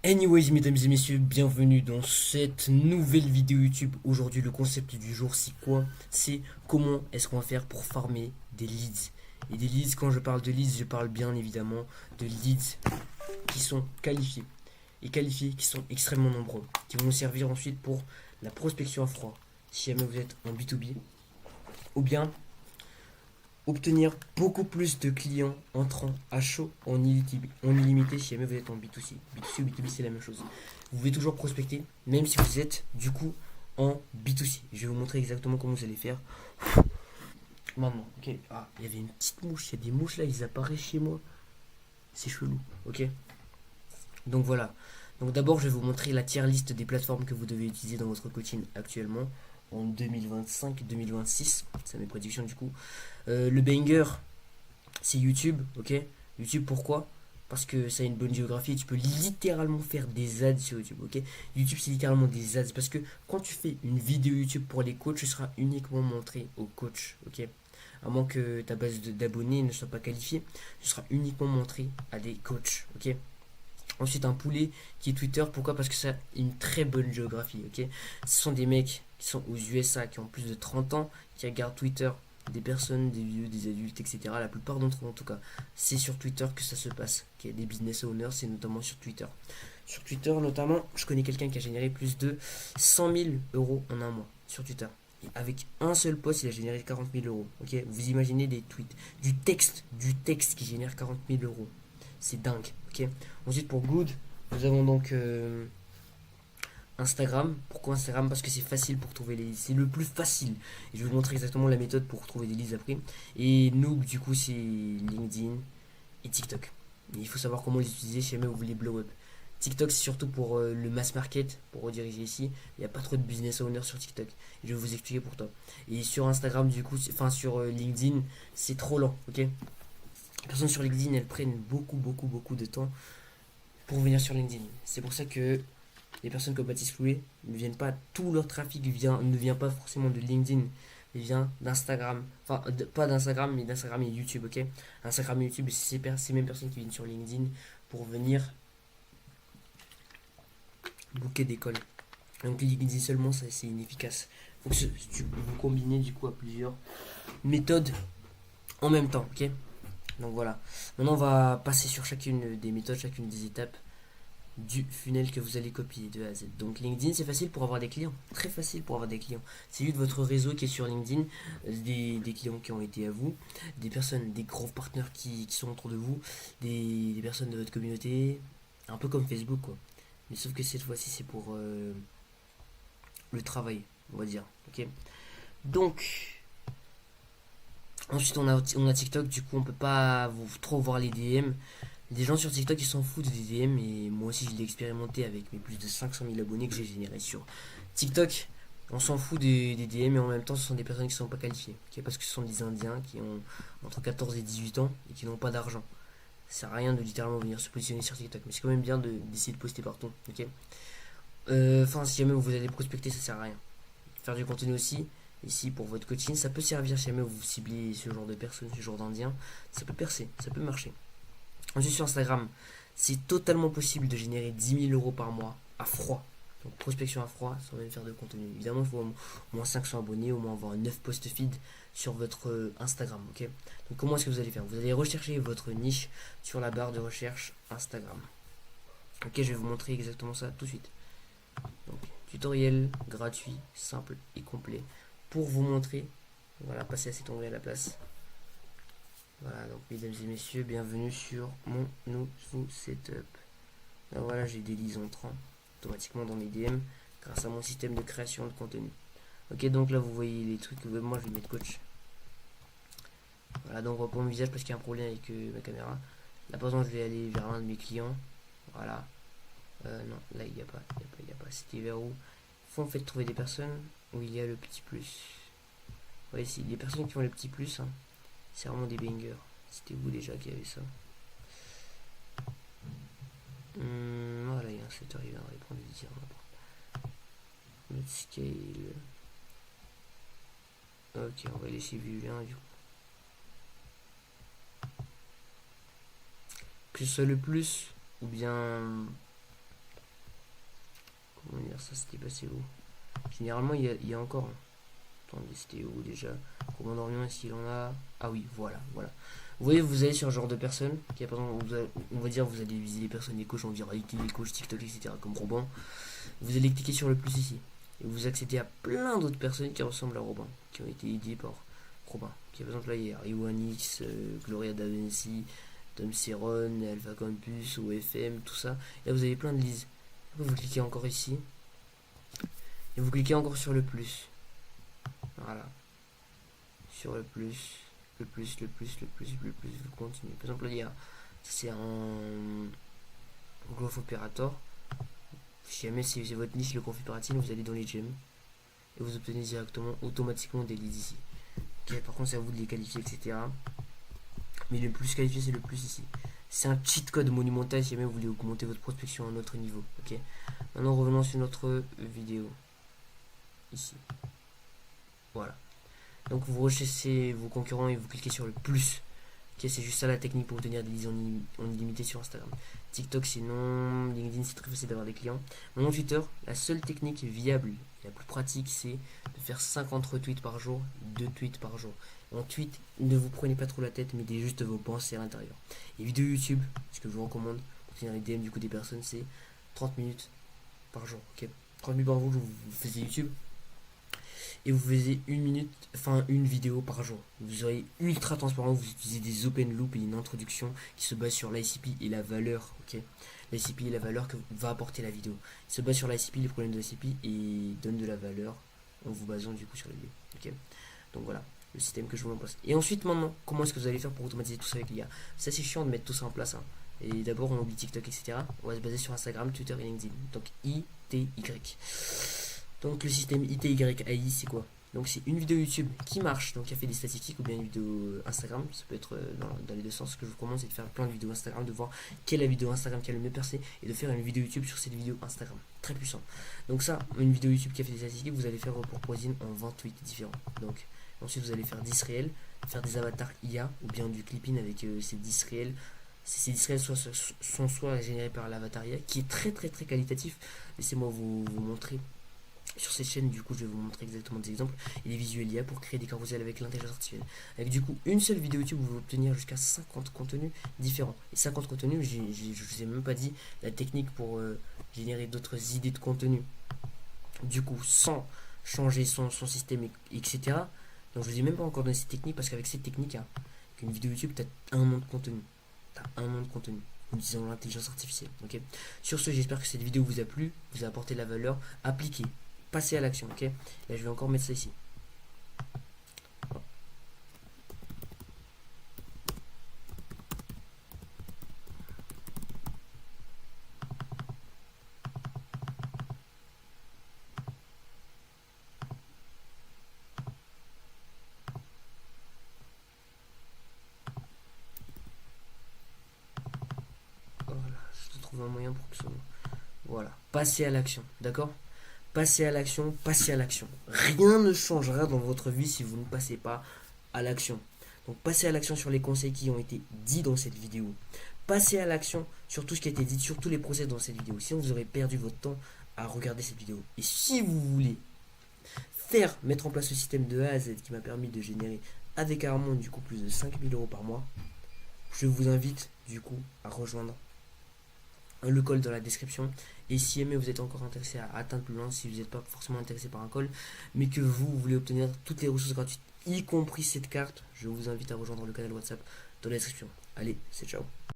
Anyways, mesdames et messieurs, bienvenue dans cette nouvelle vidéo YouTube. Aujourd'hui, le concept du jour, c'est quoi? C'est comment est-ce qu'on va faire pour farmer des leads. Et des leads, quand je parle de leads, je parle bien évidemment de leads qui sont qualifiés. Et qualifiés qui sont extrêmement nombreux. Qui vont nous servir ensuite pour la prospection à froid. Si jamais vous êtes en B2B. Ou bien obtenir beaucoup plus de clients entrant à chaud en illimité si jamais vous êtes en B2C. B2C ou B2B, c'est la même chose. Vous pouvez toujours prospecter, même si vous êtes du coup en B2C. Je vais vous montrer exactement comment vous allez faire. Maintenant, ok. Ah, il y avait une petite mouche. Il y a des mouches là, ils apparaissent chez moi. C'est chelou, ok. Donc voilà. Donc d'abord, je vais vous montrer la tier list des plateformes que vous devez utiliser dans votre coaching actuellement en 2025-2026. C'est mes prédictions du coup. Le banger, c'est YouTube, ok. YouTube, pourquoi? Parce que ça a une bonne géographie et tu peux littéralement faire des ads sur YouTube, ok. YouTube, c'est littéralement des ads parce que quand tu fais une vidéo YouTube pour les coachs, ce sera uniquement montré aux coachs, ok. À moins que ta base d'abonnés ne soit pas qualifiée, ce sera uniquement montré à des coachs, ok. Ensuite, un poulet qui est Twitter. Pourquoi? Parce que ça a une très bonne géographie, ok. Ce sont des mecs qui sont aux USA, qui ont plus de 30 ans, qui regardent Twitter. Des personnes, des vieux, des adultes, etc. La plupart d'entre eux, en tout cas, c'est sur Twitter que ça se passe. Okay, des business owners, c'est notamment sur Twitter. Sur Twitter, notamment, je connais quelqu'un qui a généré plus de 100 000 euros en un mois sur Twitter. Et avec un seul post, il a généré 40 000 euros. Ok, vous imaginez des tweets, du texte qui génère 40 000 euros. C'est dingue. Ok. Ensuite, pour Good, nous avons donc Instagram. Pourquoi Instagram? Parce que c'est facile pour trouver les leads. C'est le plus facile. Et je vais vous montrer exactement la méthode pour trouver des leads après. Et Noob, du coup, c'est LinkedIn et TikTok. Mais il faut savoir comment les utiliser si jamais vous voulez blow up. TikTok, c'est surtout pour le mass market, pour rediriger ici. Il n'y a pas trop de business owner sur TikTok. Et je vais vous expliquer pourquoi. Et sur Instagram, du coup, enfin sur LinkedIn, c'est trop lent. Ok. Les personnes sur LinkedIn, elles prennent beaucoup de temps pour venir sur LinkedIn. C'est pour ça que les personnes comme Baptiste Loué ne viennent pas, tout leur trafic ne vient pas forcément de LinkedIn, il vient d'Instagram. Enfin, pas d'Instagram, mais d'Instagram et YouTube, ok. Instagram et YouTube, c'est ces mêmes personnes qui viennent sur LinkedIn pour venir booker des calls. Donc LinkedIn seulement, ça c'est inefficace. Faut que vous combinez du coup à plusieurs méthodes en même temps, ok. Donc voilà. Maintenant, on va passer sur chacune des méthodes, chacune des étapes du funnel que vous allez copier de A à Z. Donc LinkedIn, c'est facile pour avoir des clients, très facile pour avoir des clients. C'est juste votre réseau qui est sur LinkedIn, des clients qui ont été à vous, des personnes, des gros partenaires qui sont autour de vous, des personnes de votre communauté, un peu comme Facebook quoi. Mais sauf que cette fois-ci c'est pour le travail, on va dire. Ok. Donc ensuite on a TikTok, du coup on peut pas trop voir les DM. Des gens sur TikTok ils s'en foutent des DM et moi aussi je l'ai expérimenté avec mes plus de 500 000 abonnés que j'ai générés sur TikTok. On s'en fout des DM et en même temps ce sont des personnes qui ne sont pas qualifiées. Okay, parce que ce sont des Indiens qui ont entre 14 et 18 ans et qui n'ont pas d'argent. Ça sert à rien de littéralement venir se positionner sur TikTok. Mais c'est quand même bien d'essayer de poster partout. Okay. Enfin, si jamais vous allez prospecter, ça sert à rien. Faire du contenu aussi, ici pour votre coaching, ça peut servir si jamais vous ciblez ce genre de personnes, ce genre d'Indiens. Ça peut percer, ça peut marcher. Ensuite sur Instagram, c'est totalement possible de générer 10 000 euros par mois à froid. Donc prospection à froid sans même faire de contenu. Évidemment, il faut au moins 500 abonnés, au moins avoir 9 posts feed sur votre Instagram. Ok. Donc comment est-ce que vous allez faire? Vous allez rechercher votre niche sur la barre de recherche Instagram. Ok, je vais vous montrer exactement ça tout de suite. Donc tutoriel gratuit, simple et complet pour vous montrer. Voilà, passer à cet onglet à la place. Voilà, donc mesdames et messieurs, bienvenue sur mon nouveau setup. Donc voilà, j'ai des leads entrants automatiquement dans mes DM grâce à mon système de création de contenu. Ok, donc là vous voyez les trucs que moi je vais mettre coach. Voilà, donc on voit pas mon visage parce qu'il y a un problème avec ma caméra. Là par exemple, je vais aller vers un de mes clients. Voilà. Non, là il n'y a pas, il y a pas. C'était vers où? Il faut en fait trouver des personnes où il y a le petit plus. Vous voyez, c'est des personnes qui ont le petit plus, hein. C'est vraiment des bangers. C'était vous déjà qui avait ça? Voilà, il y a un setter, il vient de répondre et dire notre scale. Ok, on va laisser Vivien du coup. Que ce soit le plus ou bien comment dire, ça c'était passé où? Généralement il y a encore. Attendez, c'était où déjà? Commande Orion, est-ce qu'il en a? Ah oui, voilà. Vous voyez, vous allez sur un genre de personne qui a, par exemple, on va dire, vous allez viser les personnes, les coachs, on dirait les coachs TikTok, etc. comme Robin. Vous allez cliquer sur le plus ici. Et vous accédez à plein d'autres personnes qui ressemblent à Robin, qui ont été aidées par Robin. Qui par exemple là, il y a Iwanix, Gloria Davency, Tom Ceron, Alpha Campus, OFM, tout ça. Et là, vous avez plein de lises. Après, vous cliquez encore ici. Et vous cliquez encore sur le plus. Voilà. Sur le plus. Le plus. Vous continuez. Par exemple, là, il y a. C'est un Growth Operator. Si jamais c'est votre niche, le configuration, vous allez dans les gems. Et vous obtenez directement, automatiquement des leads ici. Okay, par contre, c'est à vous de les qualifier, etc. Mais le plus qualifié, c'est le plus ici. C'est un cheat code monumental si jamais vous voulez augmenter votre prospection à un autre niveau. Ok. Maintenant, revenons sur notre vidéo. Ici. Voilà. Donc, vous recherchez vos concurrents et vous cliquez sur le plus. Ok, c'est juste ça la technique pour obtenir des leads en illimité sur Instagram. TikTok, c'est non. LinkedIn, c'est très facile d'avoir des clients. Maintenant, Twitter, la seule technique viable, la plus pratique, c'est de faire 50 retweets par jour, 2 tweets par jour. En tweet, ne vous prenez pas trop la tête, mettez juste vos pensées à l'intérieur. Et vidéo YouTube, ce que je vous recommande pour finir les DM du coup des personnes, c'est 30 minutes par jour. Ok, 30 minutes par jour, vous faites YouTube. Et vous faisiez une vidéo par jour. Vous serez ultra transparent, vous utilisez des open loops et une introduction qui se base sur l'ICP et la valeur, ok. L'ICP et la valeur que va apporter la vidéo. Il se base sur l'ICP, les problèmes de l'ICP et donne de la valeur en vous basant du coup sur la vidéo, ok. Donc voilà, le système que je vous mets en place. Et ensuite maintenant, comment est-ce que vous allez faire pour automatiser tout ça avec l'IA? Ça c'est chiant de mettre tout ça en place, hein. Et d'abord on oublie TikTok, etc. On va se baser sur Instagram, Twitter et LinkedIn. Donc ITY. Donc le système ITYAI, c'est quoi? Donc c'est une vidéo YouTube qui marche, donc qui a fait des statistiques, ou bien une vidéo Instagram. Ça peut être dans les deux sens. Ce que je vous recommande, c'est de faire plein de vidéos Instagram, de voir quelle est la vidéo Instagram qui a le mieux percé, et de faire une vidéo YouTube sur cette vidéo Instagram. Très puissant. Donc ça, une vidéo YouTube qui a fait des statistiques, vous allez faire pour Poisine en 28 différents. Donc ensuite vous allez faire 10 réels, faire des avatars IA, ou bien du clipping avec ces 10 réels. Ces 10 réels sont soit générés par l'avatar IA, qui est très qualitatif. Laissez-moi vous montrer. Sur cette chaîne, du coup, je vais vous montrer exactement des exemples et des visuels IA pour créer des carousels avec l'intelligence artificielle. Avec du coup une seule vidéo YouTube, vous pouvez obtenir jusqu'à 50 contenus différents. Et 50 contenus, je ne vous ai même pas dit la technique pour générer d'autres idées de contenu. Du coup, sans changer son système, etc. Donc je vous ai même pas encore donné cette technique parce qu'avec cette technique, hein, une vidéo YouTube, tu as un an de contenu. En utilisant l'intelligence artificielle. Okay. Sur ce, j'espère que cette vidéo vous a plu, vous a apporté de la valeur. Appliquez. Passer à l'action, ok. Là, je vais encore mettre ça ici. Voilà, je te trouve un moyen pour que ça... Voilà, passer à l'action, d'accord? Passez à l'action, passez à l'action. Rien ne changera dans votre vie si vous ne passez pas à l'action. Donc passez à l'action sur les conseils qui ont été dits dans cette vidéo. Passez à l'action sur tout ce qui a été dit, sur tous les process dans cette vidéo. Sinon vous aurez perdu votre temps à regarder cette vidéo. Et si vous voulez mettre en place ce système de A à Z qui m'a permis de générer avec Armand du coup plus de 5000 € par mois, je vous invite du coup à rejoindre le call dans la description. Et si jamais vous êtes encore intéressé à atteindre plus loin, si vous n'êtes pas forcément intéressé par un call, mais que vous voulez obtenir toutes les ressources gratuites, y compris cette carte, je vous invite à rejoindre le canal WhatsApp dans la description. Allez, c'est ciao.